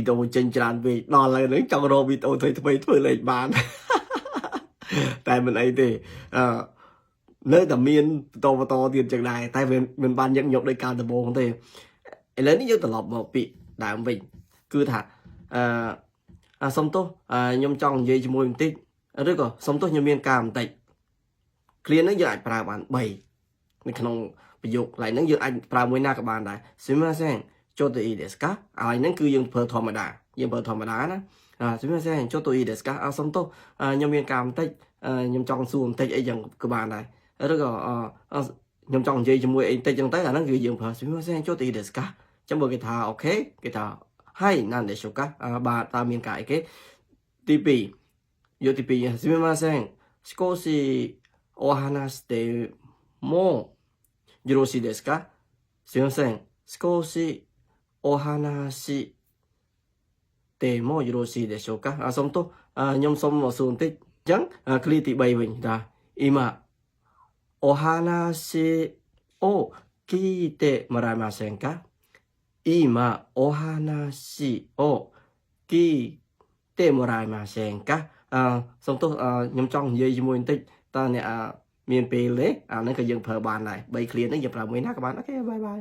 ดีโอចិញ្ច្រានពេកដល់ឥឡូវនេះចង់រកវីដេអូធ្វើលេខបានតែមិនអីទេនៅតែមានបន្តទៀតចឹងដែរតែមិនបានញឹកញាប់ដោយការដំបូងទេឥឡូវនេះយើងត្រឡប់មកពាក្យដើមវិញគឺថាសុំទោសខ្ញុំចង់និយាយជាមួយបន្តិចឬក៏សុំទោសខ្ញុំមានការបន្តិចឃ្លានេះយើងអាចប្រើបាន3នៅក្នុងប្រយោគឡើយហ្នឹងយើងអាចប្រើមួយណាក៏បានដែរすみませんちょっといいですかហើយហ្នឹងគឺយើងប្រើធម្មតាណាすみませんちょっといいですかសុំទោសខ្ញុំមានការបន្តិចខ្ញុំចង់សួរបន្តិចអីចឹងក៏បានដែរឬក៏ខ្ញុំចង់និយាយជាមួយអីបន្តិចចឹងទៅអាហ្នឹងគឺយើងប្រើすみませんちょっといいですかចឹងបើគេថាអូខេគេថាはいなんでしょうかបាទតើមានការអីគេទី2យកទី2すみません少しお話してもよろしいですかすみません少しお話でもよろしいでしょうかសុំទោសខ្ញុំសុំមកសួរបន្តិចអញ្ចឹងឃ្លាទី3វិញថា今お話を聞いてもらえませんか今お話を聞いてもらえませんかសុំទោសខ្ញុំចង់និយាយជាមួយបន្តិចតើអ្នកមានពេលទេអាហ្នឹងក៏យើងប្រើបានដែរ3ឃ្លានេះយើងប្រើមួយណាក៏បានអូខេបាយ